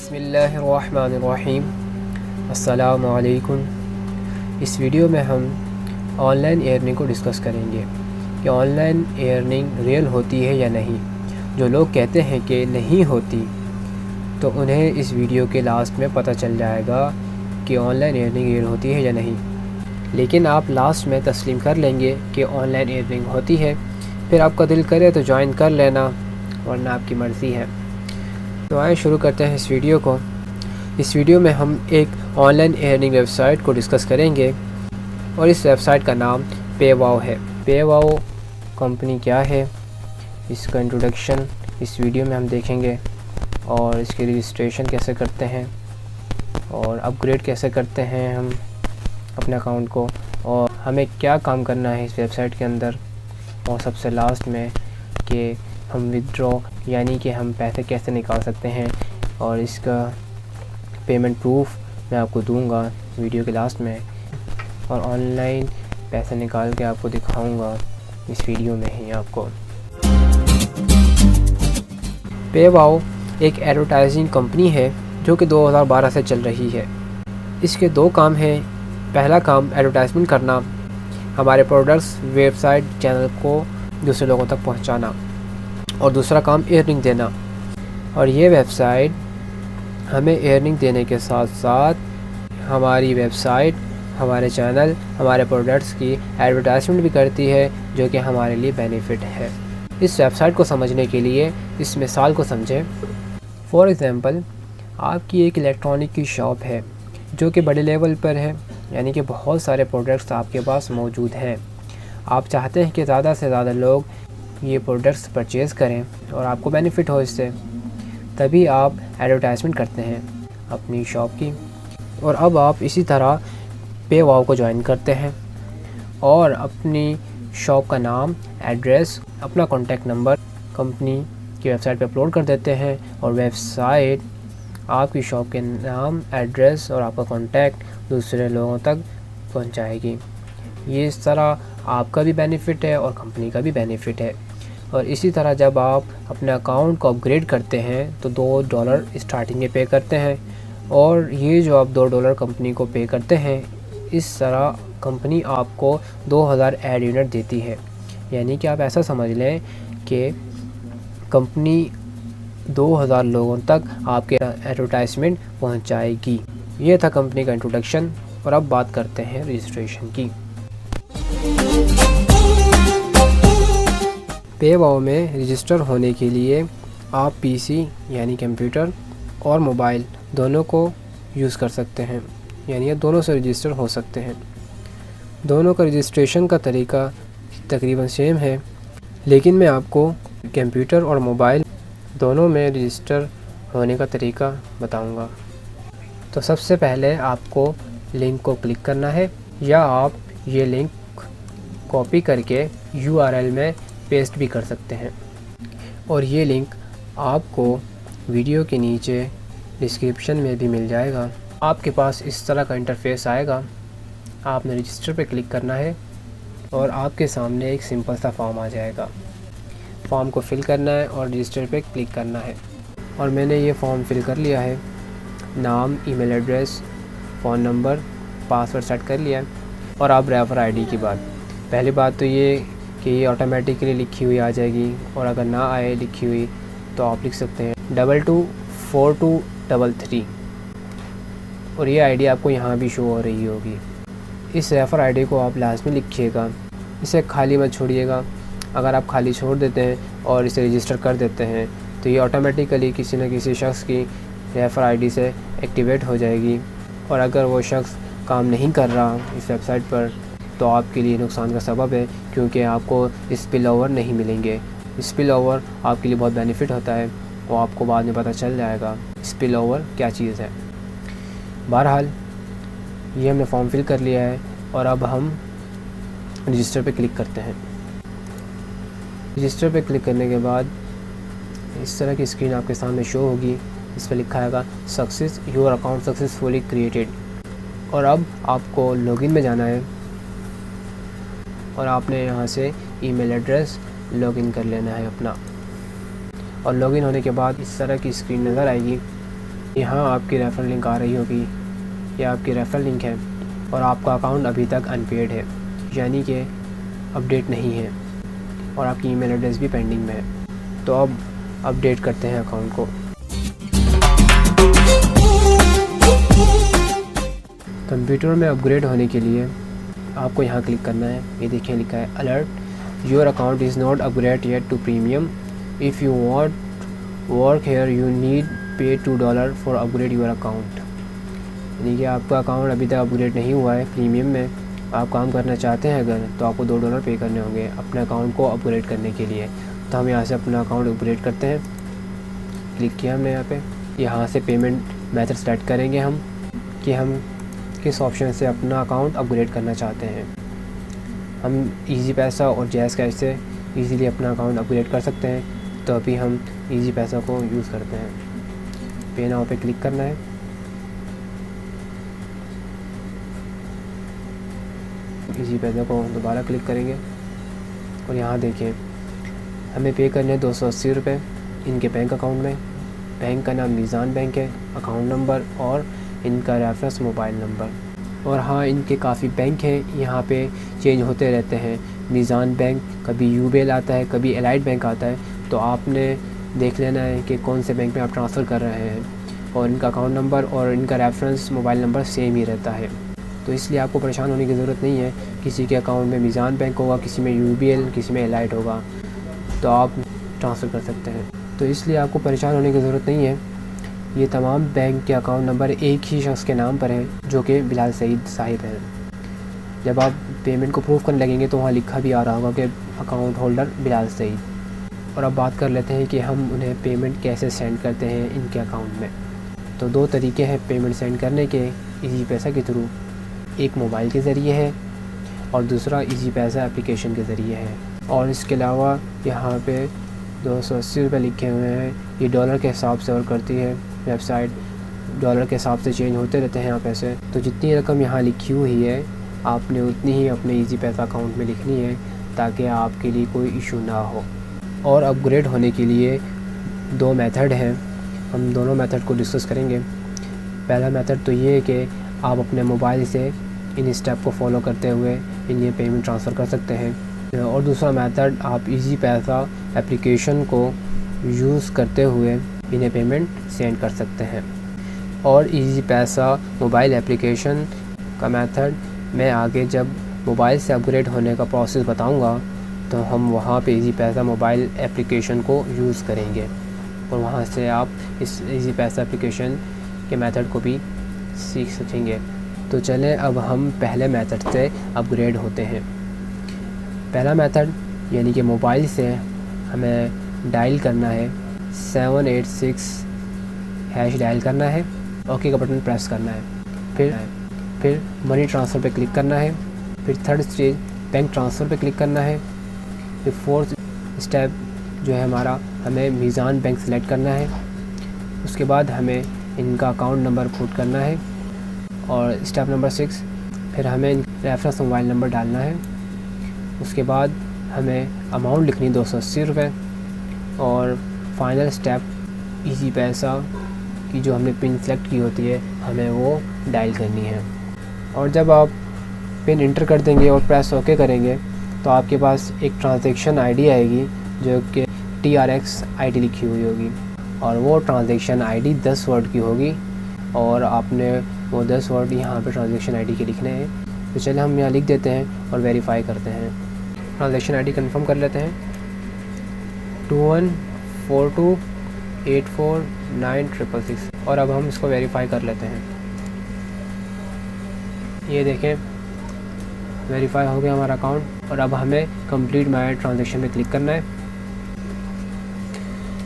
बिस्मिल्लाहिर्रहमानिर्रहीम। अस्सलामु अलैकुम। इस वीडियो में हम ऑनलाइन अर्निंग को डिस्कस करेंगे कि ऑनलाइन अर्निंग रियल होती है या नहीं। जो लोग कहते हैं कि नहीं होती तो उन्हें इस वीडियो के लास्ट में पता चल जाएगा कि ऑनलाइन अर्निंग रियल होती है या नहीं। लेकिन आप लास्ट में तस्लीम कर लेंगे कि ऑनलाइन अर्निंग होती है, फिर आपका दिल करे तो ज्वाइन कर लेना, वरना आपकी मर्ज़ी है। तो आइए शुरू करते हैं इस वीडियो को। इस वीडियो में हम एक ऑनलाइन अर्निंग वेबसाइट को डिस्कस करेंगे और इस वेबसाइट का नाम पेवाओ है। पेवाओ कंपनी क्या है, इसका इंट्रोडक्शन इस वीडियो में हम देखेंगे और इसकी रजिस्ट्रेशन कैसे करते हैं और अपग्रेड कैसे करते हैं हम अपने अकाउंट को, और हमें क्या काम करना है इस वेबसाइट के अंदर, और सबसे लास्ट में कि हम विथड्रॉ यानी कि हम पैसे कैसे निकाल सकते हैं, और इसका पेमेंट प्रूफ मैं आपको दूंगा वीडियो के लास्ट में, और ऑनलाइन पैसे निकाल के आपको दिखाऊंगा इस वीडियो में ही आपको। पेवाओ एक एडवर्टाइजिंग कंपनी है जो कि 2012 से चल रही है। इसके दो काम हैं। पहला काम एडवर्टाइजमेंट करना, हमारे प्रोडक्ट्स वेबसाइट चैनल को दूसरे लोगों तक पहुंचाना, और दूसरा काम अर्निंग देना। और ये वेबसाइट हमें अर्निंग देने के साथ साथ हमारी वेबसाइट, हमारे चैनल, हमारे प्रोडक्ट्स की एडवर्टाइजमेंट भी करती है, जो कि हमारे लिए बेनिफिट है। इस वेबसाइट को समझने के लिए इस मिसाल को समझें। फॉर एग्ज़ाम्पल, आपकी एक इलेक्ट्रॉनिक की शॉप है जो कि बड़े लेवल पर है, यानी कि बहुत सारे प्रोडक्ट्स आपके पास मौजूद हैं। आप चाहते हैं कि ज़्यादा से ज़्यादा लोग ये प्रोडक्ट्स परचेज़ करें और आपको बेनिफिट हो इससे, तभी आप एडवर्टाइजमेंट करते हैं अपनी शॉप की। और अब आप इसी तरह पेवाओ को ज्वाइन करते हैं और अपनी शॉप का नाम, एड्रेस, अपना कॉन्टैक्ट नंबर कंपनी की वेबसाइट पे अपलोड कर देते हैं, और वेबसाइट आपकी शॉप के नाम, एड्रेस और आपका कॉन्टैक्ट दूसरे लोगों तक पहुंचाएगी। ये इस तरह आपका भी बेनिफिट है और कंपनी का भी बेनिफिट है। और इसी तरह जब आप अपने अकाउंट को अपग्रेड करते हैं तो $2 स्टार्टिंग में पे करते हैं, और ये जो आप $2 कंपनी को पे करते हैं, इस तरह कंपनी आपको 2000 ऐड यूनिट देती है। यानी कि आप ऐसा समझ लें कि कंपनी 2000 लोगों तक आपके एडवर्टाइजमेंट पहुंचाएगी। ये था कंपनी का इंट्रोडक्शन, और अब बात करते हैं रजिस्ट्रेशन की। पेवाओ में रजिस्टर होने के लिए आप पीसी यानी कंप्यूटर और मोबाइल दोनों को यूज़ कर सकते हैं, यानी ये दोनों से रजिस्टर हो सकते हैं। दोनों का रजिस्ट्रेशन का तरीका तकरीबन सेम है, लेकिन मैं आपको कंप्यूटर और मोबाइल दोनों में रजिस्टर होने का तरीका बताऊंगा। तो सबसे पहले आपको लिंक को क्लिक करना है, या आप ये लिंक कॉपी करके URL में पेस्ट भी कर सकते हैं, और ये लिंक आपको वीडियो के नीचे डिस्क्रिप्शन में भी मिल जाएगा। आपके पास इस तरह का इंटरफेस आएगा। आपने रजिस्टर पे क्लिक करना है और आपके सामने एक सिंपल सा फॉर्म आ जाएगा। फॉर्म को फिल करना है और रजिस्टर पे क्लिक करना है, और मैंने ये फॉर्म फिल कर लिया है। नाम, email address, phone number, password set कर लिया है। और अब रेफर आईडी की बात। पहली बात तो ये कि ये ऑटोमेटिकली लिखी हुई आ जाएगी, और अगर ना आए लिखी हुई तो आप लिख सकते हैं 224233, और ये आईडी आपको यहाँ भी शो हो रही होगी। इस रेफ़र आईडी को आप लाजमी लिखिएगा, इसे खाली मत छोड़िएगा। अगर आप खाली छोड़ देते हैं और इसे रजिस्टर कर देते हैं तो ये ऑटोमेटिकली किसी न किसी शख्स की रेफ़र आईडी से एक्टिवेट हो जाएगी, और अगर वो शख्स काम नहीं कर रहा इस वेबसाइट पर तो आपके लिए नुकसान का सबब है, क्योंकि आपको स्पिल ओवर नहीं मिलेंगे। स्पिल ओवर आपके लिए बहुत बेनिफिट होता है, वो आपको बाद में पता चल जाएगा स्पिल ओवर क्या चीज़ है। बहरहाल ये हमने फॉर्म फिल कर लिया है, और अब हम रजिस्टर पे क्लिक करते हैं। रजिस्टर पे क्लिक करने के बाद इस तरह की स्क्रीन आपके सामने शो होगी। इस पर लिखा आएगा success, your account successfully created. और अब आपको लॉगिन में जाना है, और आपने यहाँ से ईमेल एड्रेस लॉगिन कर लेना है अपना। और लॉगिन होने के बाद इस तरह की स्क्रीन नज़र आएगी। यहाँ आपकी रेफरल लिंक आ रही होगी, ये आपकी रेफरल लिंक है और आपका अकाउंट अभी तक अनपेड है, यानी कि अपडेट नहीं है और आपकी ईमेल एड्रेस भी पेंडिंग में है। तो अब अपडेट करते हैं अकाउंट को। कंप्यूटर में अपग्रेड होने के लिए आपको यहाँ क्लिक करना है। ये देखिए लिखा है alert your account is not upgrade yet to premium, if you want work here you need pay $2 for upgrade your account. यानी कि आपका अकाउंट अभी तक अपग्रेड नहीं हुआ है प्रीमियम में, आप काम करना चाहते हैं अगर, तो आपको $2 पे करने होंगे अपने अकाउंट को अपग्रेड करने के लिए। तो हम यहाँ से अपना अकाउंट अपग्रेड करते हैं। क्लिक किया हमने यहाँ पे, यहाँ से पेमेंट मेथड सेलेक्ट करेंगे हम कि हम किस ऑप्शन से अपना अकाउंट अपग्रेड करना चाहते हैं। हम इजी पैसा और जैज़ कैश से इजीली अपना अकाउंट अपग्रेड कर सकते हैं, तो अभी हम इजी पैसा को यूज़ करते हैं। पे नाउ पे क्लिक करना है। इजी पैसा को दोबारा क्लिक करेंगे और यहाँ देखिए हमें पे करने हैं 280 रुपये इनके बैंक अकाउंट में। बैंक का नाम मीज़ान बैंक है, अकाउंट नंबर और इनका रेफरेंस मोबाइल नंबर। और हाँ, इनके काफ़ी बैंक हैं, यहाँ पे चेंज होते रहते हैं। मीज़ान बैंक कभी यूबेल आता है, कभी एलाइट बैंक आता है, तो आपने देख लेना है कि कौन से बैंक में आप ट्रांसफ़र कर रहे हैं और इनका अकाउंट नंबर और इनका रेफरेंस मोबाइल नंबर सेम ही रहता है। तो इसलिए आपको परेशान होने की ज़रूरत नहीं है। किसी के अकाउंट में मीज़ान बैंक होगा, किसी में यूबीएल, किसी में एलाइट होगा, तो आप ट्रांसफ़र कर सकते हैं। तो इसलिए आपको परेशान होने की ज़रूरत नहीं है। ये तमाम बैंक के अकाउंट नंबर एक ही शख्स के नाम पर हैं, जो कि बिलाल सईद साहिब हैं। जब आप पेमेंट को प्रूव करने लगेंगे तो वहाँ लिखा भी आ रहा होगा कि अकाउंट होल्डर बिलाल सईद। और अब बात कर लेते हैं कि हम उन्हें पेमेंट कैसे सेंड करते हैं इनके अकाउंट में। तो 2 तरीके हैं पेमेंट सेंड करने के इजी पैसा के थ्रू। एक मोबाइल के ज़रिए है और दूसरा इजी पैसा एप्लीकेशन के ज़रिए है। और इसके अलावा यहाँ पे 280 रुपये लिखे हुए हैं। ये डॉलर के हिसाब से और करती है वेबसाइट, डॉलर के हिसाब से चेंज होते रहते हैं यहाँ पैसे। तो जितनी रकम यहाँ लिखी हुई है आपने उतनी ही अपने इजी पैसा अकाउंट में लिखनी है, ताकि आपके लिए कोई इशू ना हो। और अपग्रेड होने के लिए 2 मेथड हैं, हम दोनों मेथड को डिस्कस करेंगे। पहला मेथड तो ये है कि आप अपने मोबाइल से इन स्टेप को फॉलो करते हुए इन्हें पेमेंट ट्रांसफ़र कर सकते हैं। और दूसरा मेथड आप इजी पैसा एप्लीकेशन को यूज़ करते हुए इन्हें पेमेंट सेंड कर सकते हैं। और इजी पैसा मोबाइल एप्लीकेशन का मेथड मैं आगे जब मोबाइल से अपग्रेड होने का प्रोसेस बताऊंगा, तो हम वहाँ पे इजी पैसा मोबाइल एप्लीकेशन को यूज़ करेंगे और वहाँ से आप इस इजी पैसा एप्लीकेशन के मेथड को भी सीख सकेंगे। तो चलें अब हम पहले मेथड से अपग्रेड होते हैं। पहला मेथड यानी कि मोबाइल से हमें डायल करना है 786 हैश डायल करना है, ओके का बटन प्रेस करना है। फिर मनी ट्रांसफ़र पे क्लिक करना है। फिर थर्ड स्टेज बैंक ट्रांसफ़र पे क्लिक करना है। फिर फोर्थ स्टेप जो है हमारा, हमें मीज़ान बैंक सेलेक्ट करना है। उसके बाद हमें इनका अकाउंट नंबर पुट करना है। और स्टेप नंबर 6 फिर हमें रेफरेंस मोबाइल नंबर डालना है। उसके बाद हमें अमाउंट लिखनी 280 रुपये। और फाइनल स्टेप इजी पैसा की जो हमने पिन सेलेक्ट की होती है हमें वो डायल करनी है। और जब आप पिन इंटर कर देंगे और प्रेस ओके करेंगे तो आपके पास एक ट्रांजैक्शन आईडी आएगी जो कि TRX ID लिखी हुई होगी, और वो ट्रांजैक्शन आईडी 10 वर्ड की होगी और आपने वो 10 वर्ड यहाँ पे ट्रांजैक्शन आईडी के लिखने हैं। तो चलिए हम यहाँ लिख देते हैं और वेरीफाई करते हैं। ट्रांजैक्शन आईडी कंफर्म कर लेते हैं 2142849666 और अब हम इसको वेरीफाई कर लेते हैं। ये देखें वेरीफाई हो गया हमारा अकाउंट। और अब हमें कंप्लीट माय ट्रांजैक्शन में क्लिक करना है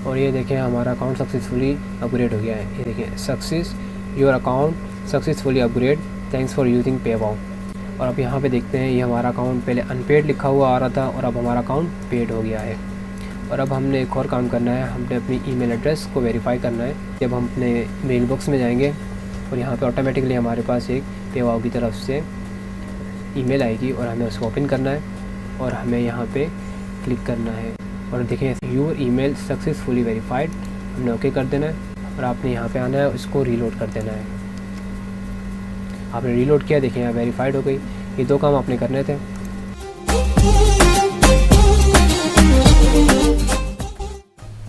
और ये देखें हमारा अकाउंट सक्सेसफुली अपग्रेड हो गया है। ये देखें success your account successfully upgrade, thanks for using पेवाउ। और अब यहाँ पे देखते हैं ये हमारा अकाउंट पहले अनपेड लिखा हुआ आ रहा था और अब हमारा अकाउंट पेड हो गया है। और अब हमने एक और काम करना है, हमने अपनी ईमेल एड्रेस को वेरीफाई करना है। जब हम अपने मेल बॉक्स में जाएंगे और यहाँ पे ऑटोमेटिकली हमारे पास एक पेवाउ की तरफ से ईमेल आएगी और हमें उसको ओपन करना है और हमें यहाँ पे क्लिक करना है। और देखें योर ईमेल सक्सेसफुली वेरीफाइड, हमने ओके कर देना है। और आपने यहाँ पे आना है, इसको रीलोड कर देना है। आपने रीलोड किया, देखिए यहाँ वेरीफाइड हो गई। ये 2 काम आपने करने थे।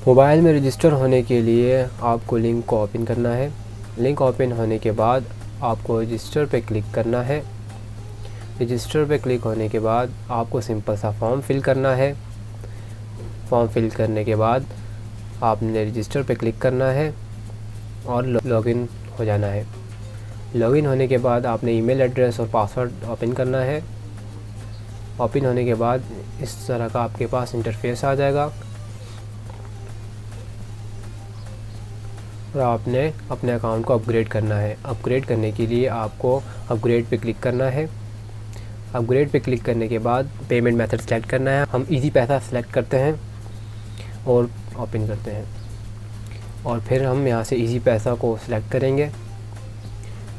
मोबाइल में रजिस्टर होने के लिए आपको लिंक को ओपन करना है। लिंक ओपन होने के बाद आपको रजिस्टर पे क्लिक करना है। रजिस्टर पे क्लिक होने के बाद आपको सिंपल सा फॉर्म फिल करना है। फॉर्म फिल करने के बाद आपने रजिस्टर पे क्लिक करना है और लॉगिन हो जाना है। लॉगिन होने के बाद आपने ईमेल एड्रेस और पासवर्ड ओपन करना है। ओपन होने के बाद इस तरह का आपके पास इंटरफेस आ जाएगा और आपने अपने अकाउंट को अपग्रेड करना है। अपग्रेड करने के लिए आपको अपग्रेड पे क्लिक करना है। अपग्रेड पे क्लिक करने के बाद पेमेंट मेथड सेलेक्ट करना है। हम इजी पैसा सेलेक्ट करते हैं और ओपन करते हैं और फिर हम यहाँ से इजी पैसा को सिलेक्ट करेंगे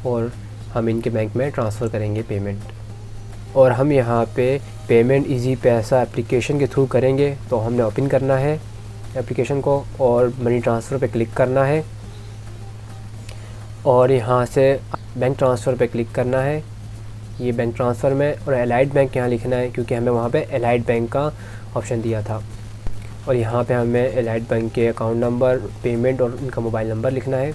और हम इनके बैंक में ट्रांसफ़र करेंगे पेमेंट। और हम यहाँ पे पेमेंट इजी पैसा एप्लीकेशन के थ्रू करेंगे, तो हमने ओपन करना है एप्लीकेशन को और मनी ट्रांसफ़र पे क्लिक करना है और यहाँ से बैंक ट्रांसफ़र पे क्लिक करना है। ये बैंक ट्रांसफ़र में और एलाइड बैंक यहाँ लिखना है, क्योंकि हमें वहाँ पे एलाइड बैंक का ऑप्शन दिया था। और यहाँ पे हमें एलाइड बैंक के अकाउंट नंबर, पेमेंट और उनका मोबाइल नंबर लिखना है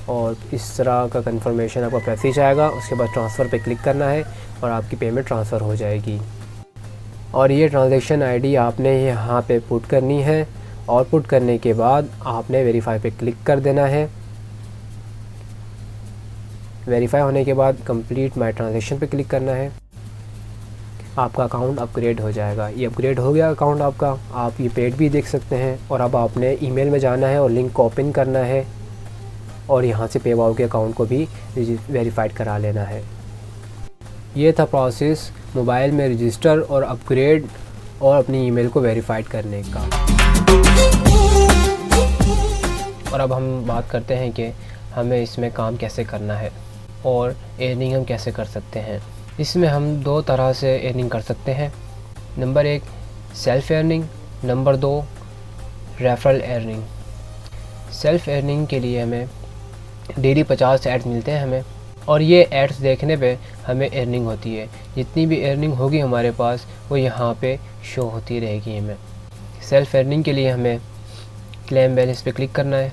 और इस तरह का कंफर्मेशन आपका मैसेज आएगा। उसके बाद ट्रांसफ़र पे क्लिक करना है और आपकी पेमेंट ट्रांसफ़र हो जाएगी। और ये ट्रांजैक्शन आईडी आपने यहाँ पे पुट करनी है और पुट करने के बाद आपने वेरीफाई पे क्लिक कर देना है। वेरीफाई होने के बाद कंप्लीट माय ट्रांजैक्शन पे क्लिक करना है। आपका अकाउंट अपग्रेड हो जाएगा। ये अपग्रेड हो गया अकाउंट आपका। आप ये पेड भी देख सकते हैं। और अब आपने ईमेल में जाना है और लिंक को ओपन करना है और यहाँ से पेवाओ के अकाउंट को भी वेरीफाइड करा लेना है। ये था प्रोसेस मोबाइल में रजिस्टर और अपग्रेड और अपनी ईमेल को वेरीफाइड करने का। और अब हम बात करते हैं कि हमें इसमें काम कैसे करना है और अर्निंग हम कैसे कर सकते हैं। इसमें हम 2 तरह से अर्निंग कर सकते हैं। Number 1 self earning, number 2 referral earning. Self earning के लिए हमें डेली 50 एड्स मिलते हैं हमें, और ये एड्स देखने पे हमें अर्निंग होती है। जितनी भी अर्निंग होगी हमारे पास वो यहाँ पे शो होती रहेगी हमें। सेल्फ़ अर्निंग के लिए हमें क्लेम बैलेंस पे क्लिक करना है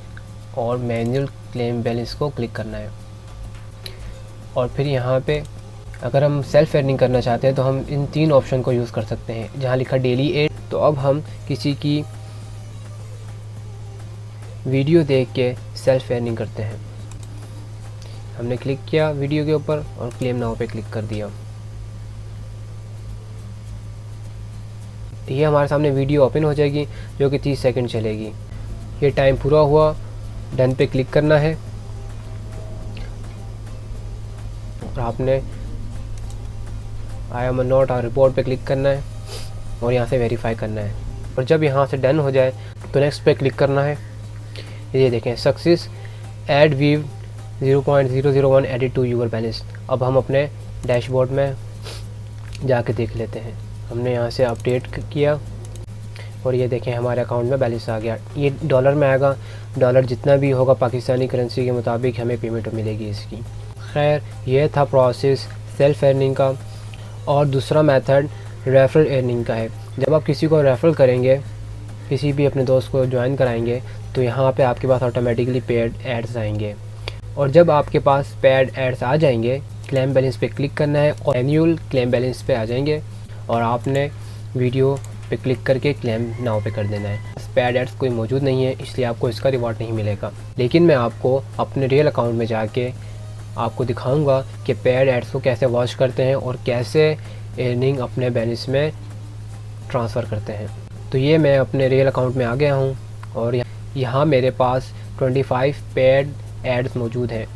और मैनुअल क्लेम बैलेंस को क्लिक करना है। और फिर यहाँ पे अगर हम सेल्फ़ अर्निंग करना चाहते हैं तो हम इन 3 ऑप्शन को यूज़ कर सकते हैं, जहाँ लिखा डेली एड। तो अब हम किसी की वीडियो देख के सेल्फ़ अर्निंग करते हैं। हमने क्लिक किया वीडियो के ऊपर और क्लेम नाउ पे क्लिक कर दिया। ये हमारे सामने वीडियो ओपन हो जाएगी जो कि 30 सेकंड चलेगी। ये टाइम पूरा हुआ, डन पे क्लिक करना है और आपने I am not a report पे क्लिक करना है और यहाँ से वेरीफाई करना है। और जब यहाँ से डन हो जाए तो नेक्स्ट पे क्लिक करना है। ये देखें success ad view 0.001 added to your balance. अब हम अपने डैशबोर्ड में जाके देख लेते हैं। हमने यहाँ से अपडेट किया और ये देखें हमारे अकाउंट में बैलेंस आ गया। ये डॉलर में आएगा। डॉलर जितना भी होगा पाकिस्तानी करेंसी के मुताबिक हमें पेमेंट मिलेगी इसकी। खैर ये था प्रोसेस सेल्फ़ अर्निंग का। और दूसरा मेथड रेफरल अर्निंग का है। जब आप किसी को रेफर करेंगे, किसी भी अपने दोस्त को ज्वाइन कराएंगे, तो यहाँ पे आपके पास ऑटोमेटिकली पेड एड्स आएंगे। और जब आपके पास पेड एड्स आ जाएंगे, क्लेम बैलेंस पे क्लिक करना है और एनुअल क्लेम बैलेंस पे आ जाएंगे और आपने वीडियो पे क्लिक करके क्लेम नाउ पे कर देना है। पेड एड्स कोई मौजूद नहीं है, इसलिए आपको इसका रिवॉर्ड नहीं मिलेगा। लेकिन मैं आपको अपने रियल अकाउंट में जाके आपको दिखाऊंगा कि पेड एड्स को कैसे वॉच करते हैं और कैसे अर्निंग अपने बैलेंस में ट्रांसफ़र करते हैं। तो ये मैं अपने रियल अकाउंट में आ गया हूँ और यहाँ मेरे पास 25 पेड एड्स मौजूद हैं।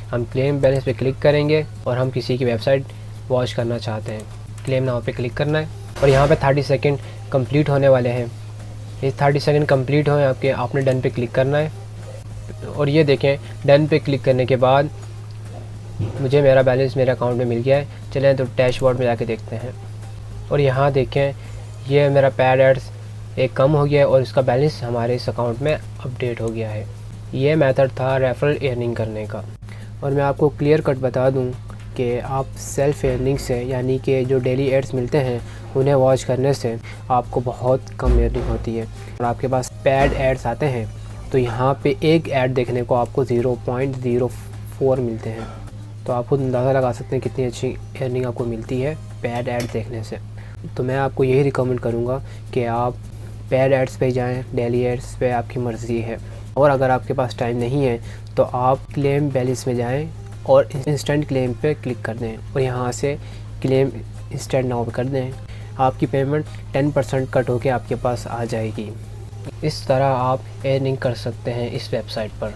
हम क्लेम बैलेंस पे क्लिक करेंगे और हम किसी की वेबसाइट वॉच करना चाहते हैं। क्लेम नाउ पे क्लिक करना है और यहाँ पे 30 सेकंड कंप्लीट होने वाले हैं। ये 30 सेकंड कंप्लीट हो आपके, आपने डन पे क्लिक करना है। और ये देखें डन पे क्लिक करने के बाद मुझे मेरा बैलेंस मेरे अकाउंट में मिल गया है। चलें तो डैशबोर्ड में जाके देखते हैं। और यहाँ देखें ये मेरा पेड एड्स एक कम हो गया है और इसका बैलेंस हमारे इस अकाउंट में अपडेट हो गया है। ये मेथड था रेफरल अर्निंग करने का। और मैं आपको क्लियर कट बता दूं कि आप सेल्फ अर्निंग से, यानी कि जो डेली एड्स मिलते हैं उन्हें वॉच करने से आपको बहुत कम अर्निंग होती है। और आपके पास पेड एड्स आते हैं तो यहाँ पे एक ऐड देखने को आपको 0.04 मिलते हैं। तो आप खुद अंदाज़ा लगा सकते हैं कितनी अच्छी अर्निंग आपको मिलती है पेड ऐड देखने से। तो मैं आपको यही रिकमेंड करूँगा कि आप पेड एड्स पे जाएं, डेली एड्स पे आपकी मर्ज़ी है। और अगर आपके पास टाइम नहीं है तो आप क्लेम बैलेंस में जाएं और इंस्टेंट क्लेम पे क्लिक कर दें और यहाँ से क्लेम इंस्टेंट नाउ कर दें। आपकी पेमेंट 10% कट होकर आपके पास आ जाएगी। इस तरह आप अर्निंग कर सकते हैं इस वेबसाइट पर।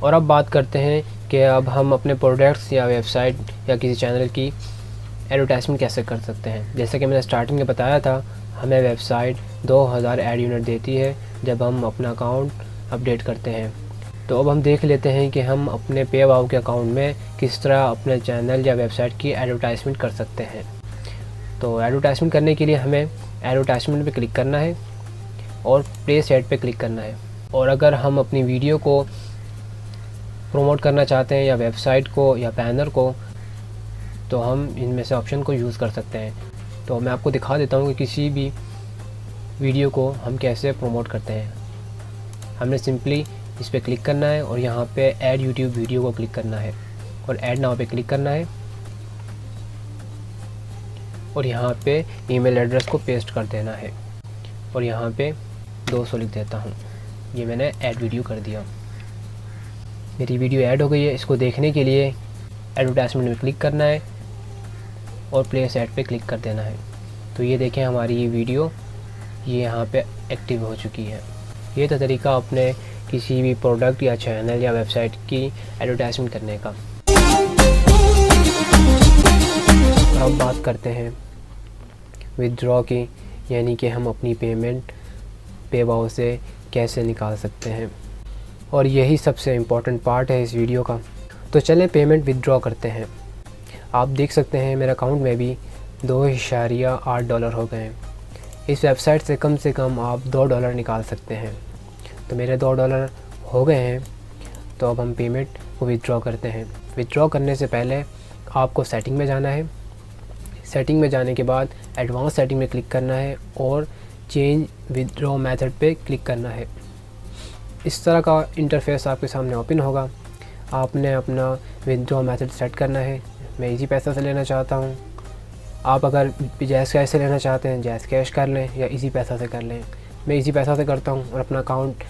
और अब बात करते हैं कि अब हम अपने प्रोडक्ट्स या वेबसाइट या किसी चैनल की एडवर्टाइजमेंट कैसे कर सकते हैं। जैसे कि मैंने स्टार्टिंग में बताया था, हमें वेबसाइट 2000 ऐड यूनिट देती है जब हम अपना अकाउंट अपडेट करते हैं। तो अब हम देख लेते हैं कि हम अपने पेवाओ के अकाउंट में किस तरह अपने चैनल या वेबसाइट की एडवर्टाइजमेंट कर सकते हैं। तो एडवर्टाइजमेंट करने के लिए हमें एडवर्टाइजमेंट पे क्लिक करना है और प्लेस ऐड पे क्लिक करना है। और अगर हम अपनी वीडियो को प्रमोट करना चाहते हैं या वेबसाइट को या बैनर को, तो हम इनमें से ऑप्शन को यूज़ कर सकते हैं। तो मैं आपको दिखा देता हूँ कि किसी भी वीडियो को हम कैसे प्रमोट करते हैं। हमने सिंपली इस पर क्लिक करना है और यहाँ पे ऐड यूट्यूब वीडियो को क्लिक करना है और ऐड नाउ पे क्लिक करना है और यहाँ पे ईमेल एड्रेस को पेस्ट कर देना है और यहाँ पे 200 लिख देता हूँ। ये मैंने ऐड वीडियो कर दिया। मेरी वीडियो ऐड हो गई है। इसको देखने के लिए एडवर्टाइजमेंट में क्लिक करना है और प्लेस ऐड पे क्लिक कर देना है। तो ये देखें हमारी ये वीडियो ये यहाँ पे एक्टिव हो चुकी है। ये तो तरीका अपने किसी भी प्रोडक्ट या चैनल या वेबसाइट की एडवर्टाइजमेंट करने का। अब बात करते हैं विथड्रॉ की, यानी कि हम अपनी पेमेंट पेवाओ से कैसे निकाल सकते हैं। और यही सबसे इम्पोर्टेंट पार्ट है इस वीडियो का। तो चलें पेमेंट विथड्रॉ करते हैं। आप देख सकते हैं मेरे अकाउंट में भी $2.8 हो गए हैं। इस वेबसाइट से कम आप $2 निकाल सकते हैं। तो मेरे $2 हो गए हैं। तो अब हम पेमेंट को विथड्रॉ करते हैं। विथड्रॉ करने से पहले आपको सेटिंग में जाना है। सेटिंग में जाने के बाद एडवांस सेटिंग में क्लिक करना है और चेंज विथड्रॉ मेथड पे क्लिक करना है। इस तरह का इंटरफेस आपके सामने ओपन होगा। आपने अपना विथड्रॉ मेथड सेट करना है। मैं इजी पैसा से लेना चाहता हूँ। आप अगर जैज़ कैश से लेना चाहते हैं जैज़ कैश कर लें या इजी पैसा से कर लें। मैं इजी पैसा से करता हूँ और अपना अकाउंट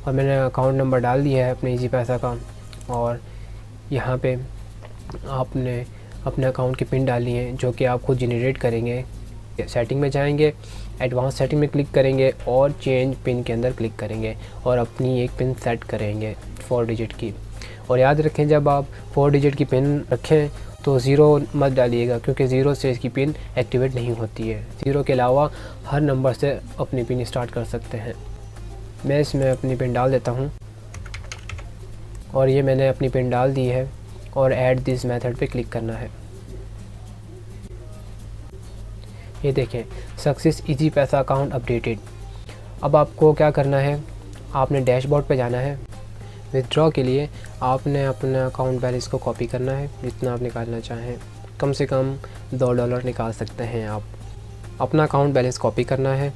और मैंने अकाउंट नंबर डाल दिया है अपने इजी पैसा का। और यहाँ पे आपने अपने अकाउंट की पिन डालनी है जो कि आप खुद जनरेट करेंगे। सेटिंग में जाएंगे, एडवांस सेटिंग में क्लिक करेंगे और चेंज पिन के अंदर क्लिक करेंगे और अपनी एक पिन सेट करेंगे 4 डिजिट की। और याद रखें जब आप 4 डिजिट की पिन रखें तो 0 मत डालिएगा, क्योंकि 0 से इसकी पिन एक्टिवेट नहीं होती है। 0 के अलावा हर नंबर से अपनी पिन स्टार्ट कर सकते हैं। मैं इसमें अपनी पिन डाल देता हूँ और ये मैंने अपनी पिन डाल दी है और ऐड दिस मेथड पे क्लिक करना है। ये देखें सक्सेस इजी पैसा अकाउंट अपडेटेड। अब आपको क्या करना है, आपने डैशबोर्ड पे जाना है। विथड्रॉ के लिए आपने अपना अकाउंट बैलेंस को कॉपी करना है जितना आप निकालना चाहें। कम से कम $2 निकाल सकते हैं आप। अपना अकाउंट बैलेंस कॉपी करना है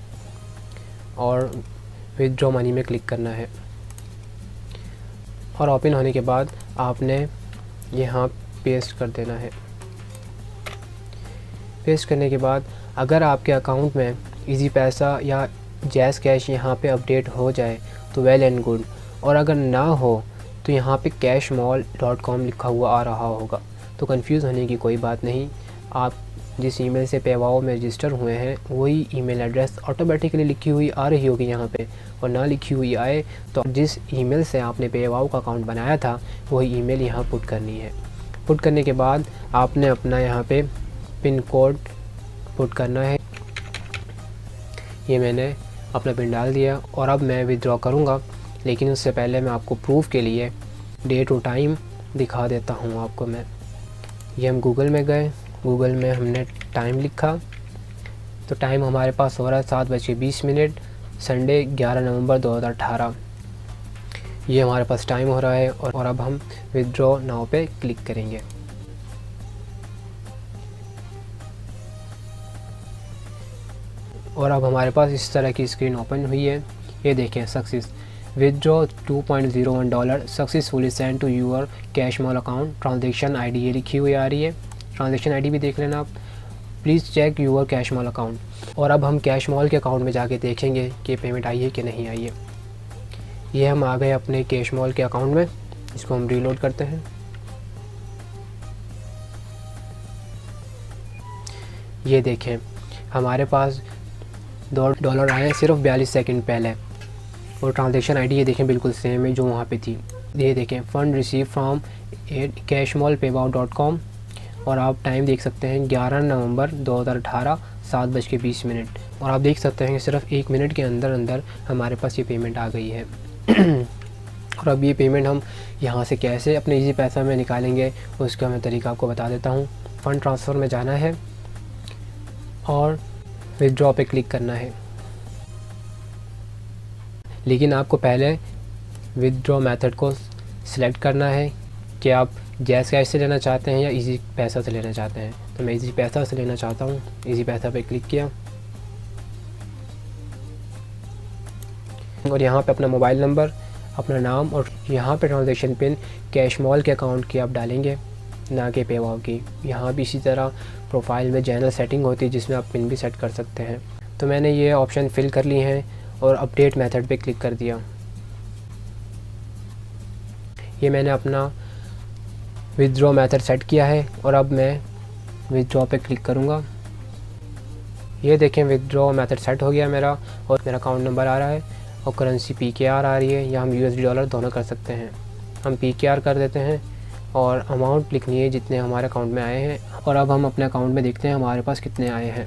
और विथड्रॉ मनी में क्लिक करना है और ओपन होने के बाद आपने यहाँ पेस्ट कर देना है। पेस्ट करने के बाद अगर आपके अकाउंट में इजी पैसा या जैज़ कैश यहाँ पे अपडेट हो जाए तो वेल एंड गुड, और अगर ना हो तो यहाँ पे cashmall.com लिखा हुआ आ रहा होगा। तो कंफ्यूज होने की कोई बात नहीं। आप जिस ईमेल से पेवाओ में रजिस्टर हुए हैं वही ईमेल एड्रेस ऑटोमेटिकली लिखी हुई आ रही होगी यहाँ पे, और ना लिखी हुई आए तो जिस ईमेल से आपने पेवाओ का अकाउंट बनाया था वही ईमेल यहाँ पुट करनी है। पुट करने के बाद आपने अपना यहाँ पे पिन कोड पुट करना है। ये मैंने अपना पिन डाल दिया और अब मैं विथड्रॉ करूँगा, लेकिन उससे पहले मैं आपको प्रूफ के लिए डेट और टाइम दिखा देता हूँ आपको मैं। ये हम गूगल में गए, गूगल में हमने टाइम लिखा तो टाइम हमारे पास हो रहा है 7:20 संडे 11 नवंबर 2018। ये हमारे पास टाइम हो रहा है और अब हम विथड्रॉ नाउ पे क्लिक करेंगे। और अब हमारे पास इस तरह की स्क्रीन ओपन हुई है। ये देखें, success withdraw $2.01 successfully send to your cash mall account, transaction ID ये लिखी हुई आ रही है। ट्रांजैक्शन आईडी भी देख लेना आप। Please check your cash mall account. और अब हम कैश मॉल के अकाउंट में जाके देखेंगे कि पेमेंट आई है कि नहीं आई है। ये हम आ गए अपने कैश मॉल के अकाउंट में। इसको हम रीलोड करते हैं। ये देखें, हमारे पास $2 आए सिर्फ 42 सेकंड पहले। और ट्रांजैक्शन आईडी ये देखें बिल्कुल सेम है जो वहाँ पे थी। ये देखें, फ़ंड रिसीव फ्रॉम cashmallpayout.com। और आप टाइम देख सकते हैं 11 नवंबर 2018 7:20। और आप देख सकते हैं कि सिर्फ 1 मिनट के अंदर अंदर हमारे पास ये पेमेंट आ गई है। और अब ये पेमेंट हम यहाँ से कैसे अपने इजी पैसा में निकालेंगे उसका मैं तरीका आपको बता देता हूँ। फ़ंड ट्रांसफ़र में जाना है और विथड्रॉ पे क्लिक करना है। लेकिन आपको पहले विथड्रॉ मेथड को सिलेक्ट करना है कि आप जैज़ कैश से लेना चाहते हैं या इजी पैसा से लेना चाहते हैं। तो मैं इजी पैसा से लेना चाहता हूँ। इजी पैसा पे क्लिक किया और यहाँ पे अपना मोबाइल नंबर, अपना नाम और यहाँ पे ट्रांजैक्शन पिन कैश मॉल के अकाउंट की आप डालेंगे, ना कि पेवाव की। यहाँ भी इसी तरह प्रोफाइल में जनरल सेटिंग होती है जिसमें आप पिन भी सेट कर सकते हैं। तो मैंने ये ऑप्शन फिल कर ली हैं और अपडेट मेथड पे क्लिक कर दिया। ये मैंने अपना विथड्रॉ मेथड सेट किया है और अब मैं विथड्रॉ पे क्लिक करूँगा। ये देखें, विथड्रॉ मेथड सेट हो गया मेरा और मेरा अकाउंट नंबर आ रहा है और करेंसी PKR आ रही है, या हम USD डॉलर दोनों कर सकते हैं। हम PKR कर देते हैं और अमाउंट लिखनी है जितने हमारे अकाउंट में आए हैं। और अब हम अपने अकाउंट में देखते हैं हमारे पास कितने आए हैं।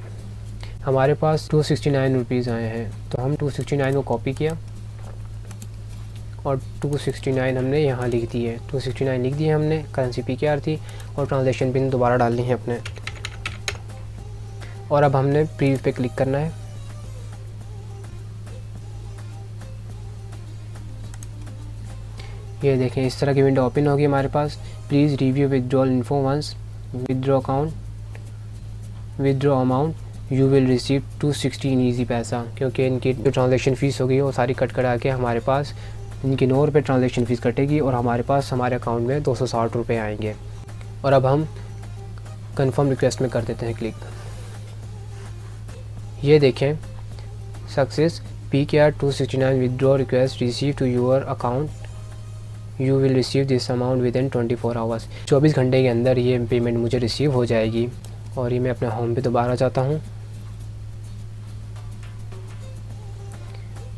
हमारे पास 269 रुपीज़ आए हैं। तो हम 269 को कॉपी किया और 269 हमने यहाँ लिख दी है। 269 लिख दिए हमने, करेंसी PKR थी और ट्रांजैक्शन पिन दोबारा डालनी है अपने। और अब हमने प्रीव्यू पे क्लिक करना है। ये देखें, इस तरह की विंडो ओपन होगी हमारे पास। Please review withdrawal info once, withdraw account, withdraw amount, you will receive 260 in Easypaisa. क्योंकि इनकी जो ट्रांजैक्शन फ़ीस होगी वो सारी कट करा के हमारे पास इनकी 9 रुपये ट्रांजैक्शन फ़ीस कटेगी और हमारे पास हमारे अकाउंट में 260 रुपये आएंगे। और अब हम कंफर्म रिक्वेस्ट में कर देते हैं क्लिक। ये देखें, success PKR 269 withdraw request receive to your account, you will receive this amount within 24 hours. 24 घंटे के अंदर ये पेमेंट मुझे रिसीव हो जाएगी। और ये मैं अपने होम पे दोबारा जाता हूँ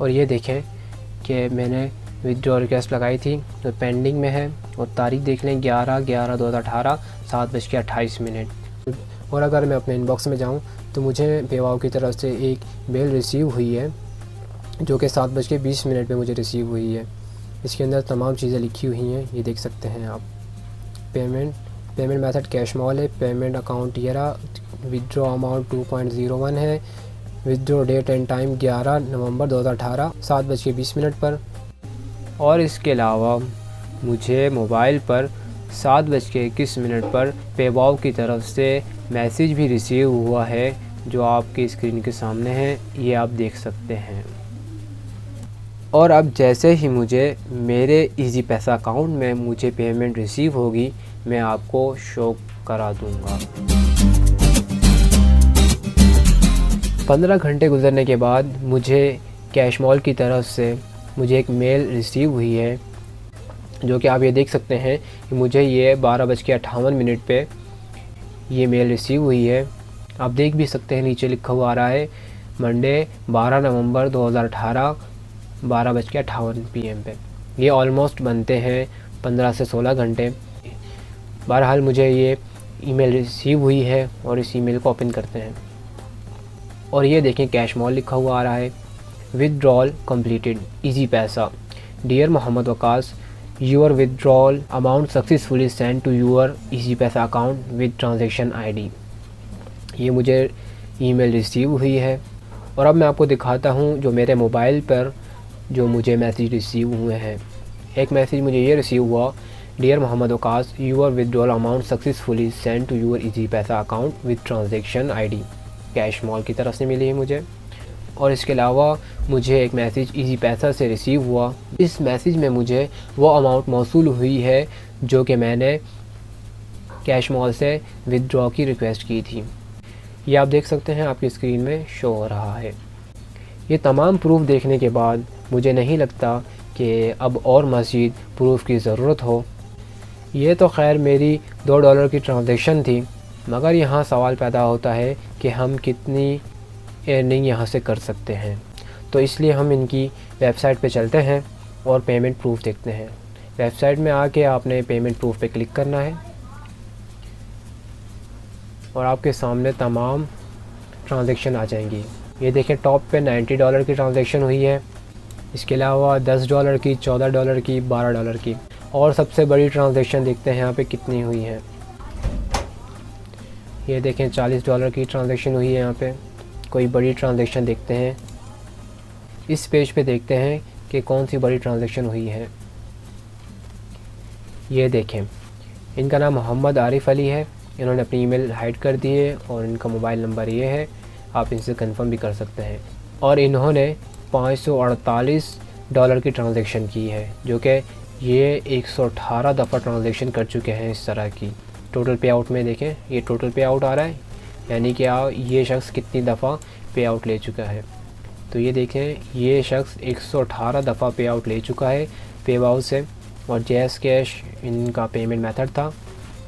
और ये देखें कि मैंने विथड्रॉ रिक्वेस्ट लगाई थी तो पेंडिंग में है। और तारीख देख लें 11/11/2018 7:28। और अगर मैं अपने इनबॉक्स में जाऊँ तो मुझे पेवाव की तरफ से एक मेल रिसीव हुई है जो कि 7:20 पे मुझे रिसीव हुई है। इसके अंदर तमाम चीज़ें लिखी हुई हैं, ये देख सकते हैं आप। पेमेंट मेथड कैश मॉल है, पेमेंट अकाउंट ये रहा, विथड्रॉ अमाउंट 2.01 है, विथड्रॉ डेट एंड टाइम 11 नवंबर 2018 7:20 पर। और इसके अलावा मुझे मोबाइल पर 7:21 पर पेवाव की तरफ से मैसेज भी रिसीव हुआ है जो आपकी स्क्रीन के सामने है, ये आप देख सकते हैं। और अब जैसे ही मुझे मेरे इजी पैसा अकाउंट में मुझे पेमेंट रिसीव होगी मैं आपको शो करा दूंगा। 15 घंटे गुजरने के बाद मुझे कैश मॉल की तरफ से मुझे एक मेल रिसीव हुई है जो कि आप ये देख सकते हैं कि मुझे ये 12:58 पे ये मेल रिसीव हुई है। आप देख भी सकते हैं नीचे लिखा हुआ आ रहा है मंडे 12 नवंबर 2018 12:58 PM पे। ये ऑलमोस्ट बनते हैं 15 से 16 घंटे। बहरहाल मुझे ये ईमेल रिसीव हुई है और इस ईमेल को ओपन करते हैं और ये देखें कैश मॉल लिखा हुआ आ रहा है, withdrawal completed Easypaisa, dear Mohammad Waqas, your withdrawal amount successfully send to your Easypaisa account with transaction ID। ये मुझे ईमेल रिसीव हुई है और अब मैं आपको दिखाता हूँ जो मेरे मोबाइल पर जो मुझे मैसेज रिसीव हुए हैं। एक मैसेज मुझे ये रिसीव हुआ, dear Mohammad Waqas, your withdrawal amount successfully send to your Easypaisa account with transaction ID। Cash mall की तरफ से मिली है मुझे। और इसके अलावा मुझे एक मैसेज इजी पैसा से रिसीव हुआ। इस मैसेज में मुझे वो अमाउंट मौसूल हुई है जो कि मैंने कैश मॉल से विदड्रॉ की रिक्वेस्ट की थी। ये आप देख सकते हैं, आपकी स्क्रीन में शो हो रहा है। ये तमाम प्रूफ देखने के बाद मुझे नहीं लगता कि अब और मज़ीद प्रूफ की ज़रूरत हो। ये तो खैर मेरी $2 की ट्रांजैक्शन थी, मगर यहाँ सवाल पैदा होता है कि हम कितनी अर्निंग यहाँ से कर सकते हैं। तो इसलिए हम इनकी वेबसाइट पे चलते हैं और पेमेंट प्रूफ देखते हैं। वेबसाइट में आके आपने पेमेंट प्रूफ पे क्लिक करना है और आपके सामने तमाम ट्रांजैक्शन आ जाएंगी। ये देखें, टॉप पे $90 की ट्रांजैक्शन हुई है। इसके अलावा $10 की, $14 की, $12 की। और सबसे बड़ी ट्रांजैक्शन देखते हैं यहाँ पे कितनी हुई है। ये देखें, $40 की ट्रांजैक्शन हुई है यहाँ पे। कोई बड़ी ट्रांजैक्शन देखते हैं। इस पेज पे देखते हैं कि कौन सी बड़ी ट्रांजैक्शन हुई है। ये देखें, इनका नाम मोहम्मद आरिफ अली है। इन्होंने अपनी ईमेल हाइड कर दी है और इनका मोबाइल नंबर ये है, आप इनसे कंफर्म भी कर सकते हैं। और इन्होंने $548 की ट्रांजैक्शन की है, जो कि ये 118 दफ़ा ट्रांजैक्शन कर चुके हैं इस तरह की। टोटल पे आउट में देखें, ये टोटल पे आउट आ रहा है, यानी कि ये शख्स कितनी दफ़ा पे आउट ले चुका है। तो ये देखें, ये शख्स 118 दफ़ा पे आउट ले चुका है पेबाउ से। और जैज़ कैश इनका पेमेंट मेथड था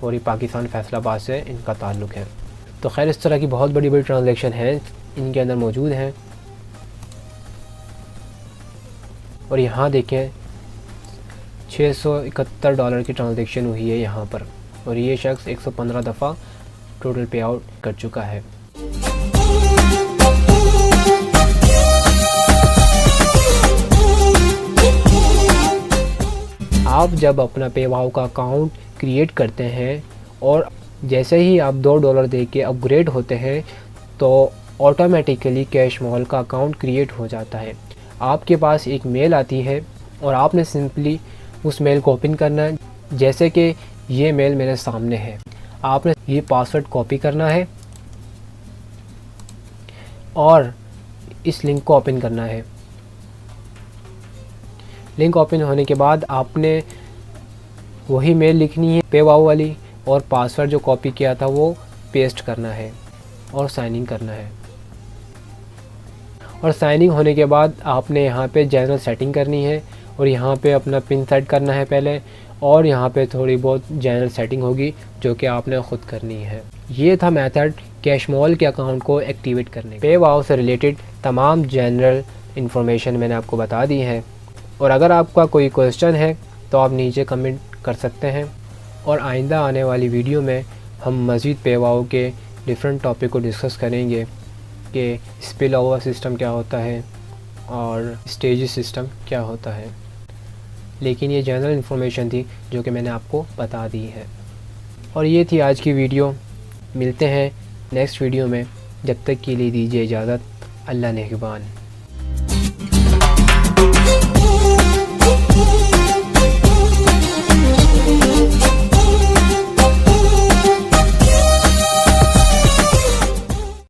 और ये पाकिस्तान फैसलाबाद से इनका ताल्लुक़ है। तो खैर इस तरह की बहुत बड़ी बड़ी ट्रांजैक्शन हैं इनके अंदर मौजूद हैं। और यहाँ देखें, $671 की ट्रांजैक्शन हुई है यहाँ पर, और ये शख्स 115 दफ़ा टोटल पे आउट कर चुका है। आप जब अपना पेबाउ का अकाउंट क्रिएट करते हैं और जैसे ही आप $2 दे के अपग्रेड होते हैं तो ऑटोमेटिकली कैश मॉल का अकाउंट क्रिएट हो जाता है। आपके पास एक मेल आती है और आपने सिंपली उस मेल को ओपन करना है। जैसे कि ये मेल मेरे सामने है, आपने ये पासवर्ड कॉपी करना है और इस लिंक को ओपन करना है। लिंक ओपन होने के बाद आपने वही मेल लिखनी है पेबाउ वाली, और पासवर्ड जो कॉपी किया था वो पेस्ट करना है और साइन इन करना है। और साइन इन होने के बाद आपने यहाँ पे जनरल सेटिंग करनी है और यहाँ पे अपना पिन सेट करना है पहले, और यहाँ पे थोड़ी बहुत जनरल सेटिंग होगी जो कि आपने ख़ुद करनी है। ये था मेथड कैश मॉल के अकाउंट को एक्टिवेट करने। पेबाउ से रिलेटेड तमाम जनरल इन्फॉर्मेशन मैंने आपको बता दी है, और अगर आपका कोई क्वेश्चन है तो आप नीचे कमेंट कर सकते हैं। और आइंदा आने वाली वीडियो में हम मज़ीद पेबाउ के डिफरेंट टॉपिक को डिस्कस करेंगे कि स्पिल ओवर सिस्टम क्या होता है और स्टेज सिस्टम क्या होता है। लेकिन ये जनरल इन्फॉर्मेशन थी जो कि मैंने आपको बता दी है। और ये थी आज की वीडियो। मिलते हैं नेक्स्ट वीडियो में, जब तक के लिए दीजिए इजाज़त। अल्लाह नेगहबान।